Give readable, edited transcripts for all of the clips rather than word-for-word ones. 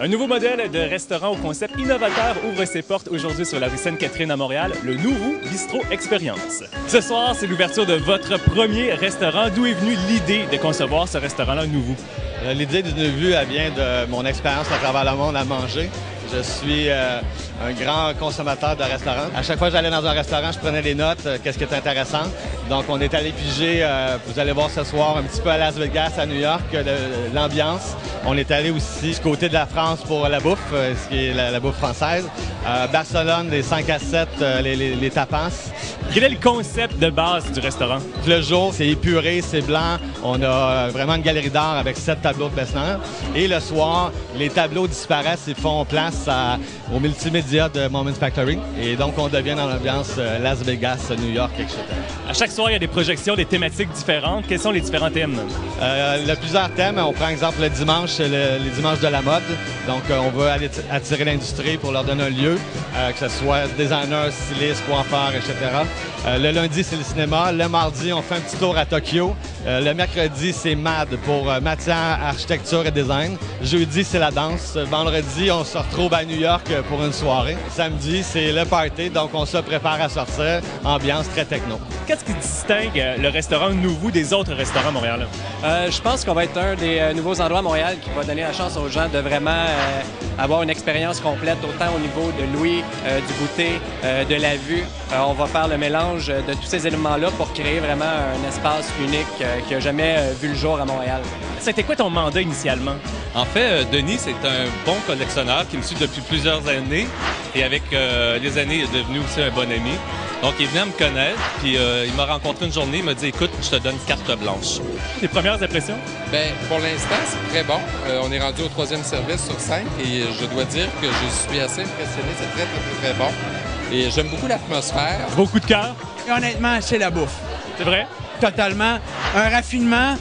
Un nouveau modèle de restaurant au concept innovateur ouvre ses portes aujourd'hui sur la rue Sainte-Catherine à Montréal, le Nouveau Bistro Expérience. Ce soir, c'est l'ouverture de votre premier restaurant. D'où est venue l'idée de concevoir ce restaurant-là nouveau? L'idée d'une vue, elle vient de mon expérience à travers le monde à manger. Je suis un grand consommateur de restaurants. À chaque fois que j'allais dans un restaurant, je prenais des notes, qu'est-ce qui était intéressant. Donc, on est allé piger, vous allez voir ce soir, un petit peu à Las Vegas, à New York, l'ambiance. On est allé aussi du côté de la France pour la bouffe, ce qui est la bouffe française. Barcelone, les 5 à 7, les tapas. Quel est le concept de base du restaurant? Le jour, c'est épuré, c'est blanc. On a vraiment une galerie d'art avec 7 tableaux de Bessner. Et le soir, les tableaux disparaissent et font place au multimédia de Moments Factory. Et donc, on devient dans l'ambiance Las Vegas, New York, etc. À chaque soir, il y a des projections, des thématiques différentes. Quels sont les différents thèmes? Il y a plusieurs thèmes. On prend exemple le dimanche, c'est les dimanches de la mode. Donc, on veut aller attirer l'industrie pour leur donner un lieu, que ce soit designer, styliste, coiffeur, etc. Le lundi, c'est le cinéma. Le mardi, on fait un petit tour à Tokyo. Le mercredi, c'est MAD pour matière, architecture et design. Jeudi, c'est la danse. Vendredi, on se retrouve à New York pour une soirée. Samedi, c'est le party, donc on se prépare à sortir. Ambiance très techno. Qu'est-ce qui distingue le restaurant Nouveau des autres restaurants à Montréal? Je pense qu'on va être un des nouveaux endroits à Montréal qui va donner la chance aux gens de vraiment avoir une expérience complète, autant au niveau de l'ouïe, du goûter, de la vue. On va faire le mélange de tous ces éléments-là pour créer vraiment un espace unique qui n'a jamais vu le jour à Montréal. C'était quoi ton mandat initialement? En fait, Denis, c'est un bon collectionneur qui me suit depuis plusieurs années et avec les années, il est devenu aussi un bon ami. Donc, il est venu à me connaître, puis il m'a rencontré une journée, il m'a dit « Écoute, je te donne carte blanche. » Tes premières impressions? Bien, pour l'instant, c'est très bon. On est rendu au 3e service sur 5 et je dois dire que je suis assez impressionné. C'est très, très, très bon. Et j'aime beaucoup l'atmosphère. Vos coups de cœur? Et honnêtement, c'est la bouffe. C'est vrai? Totalement. Un raffinement,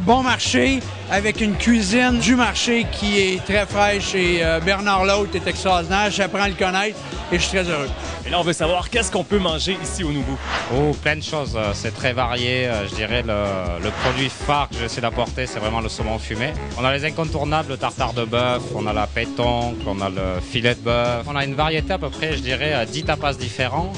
bon marché, avec une cuisine du marché qui est très fraîche et Bernard L'Hôte est extraordinaire. J'apprends à le connaître et je suis très heureux. Et là, on veut savoir qu'est-ce qu'on peut manger ici au Nouveau. Oh, plein de choses. C'est très varié. Je dirais le produit phare que j'essaie d'apporter, c'est vraiment le saumon fumé. On a les incontournables, le tartare de bœuf, on a la pétanque, on a le filet de bœuf. On a une variété à peu près, je dirais, 10 tapas différents,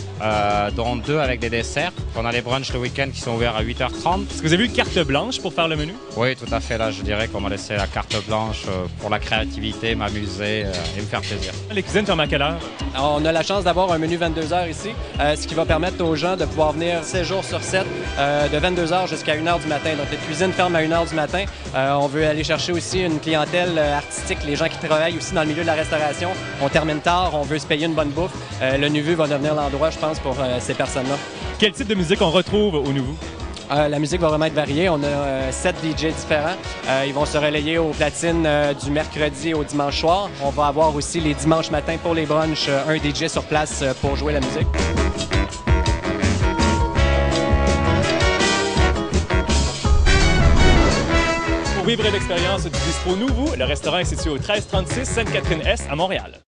dont 2 avec des desserts. On a les brunchs le week-end qui sont ouverts à 8h30. Est-ce que vous avez eu carte blanche pour faire le menu? Oui, tout à fait. Là, je dirais qu'on m'a laissé la carte blanche pour la créativité, m'amuser et me faire plaisir. Les cuisines ferment à quelle heure? On a la chance d'avoir un menu 22 heures ici, ce qui va permettre aux gens de pouvoir venir 7 jours sur 7, de 22 heures jusqu'à 1 h du matin. Donc, les cuisines ferment à 1 h du matin. On veut aller chercher aussi une clientèle artistique, les gens qui travaillent aussi dans le milieu de la restauration. On termine tard, on veut se payer une bonne bouffe. Le Nouveau va devenir l'endroit, je pense, pour ces personnes-là. Quel type de musique on retrouve au Nouveau? La musique va vraiment être variée. On a 7 DJ différents. Ils vont se relayer aux platines du mercredi au dimanche soir. On va avoir aussi les dimanches matins pour les brunchs, un DJ sur place pour jouer la musique. Pour vivre l'expérience du Bistrot Nouveau, le restaurant est situé au 1336 Sainte-Catherine-Est à Montréal.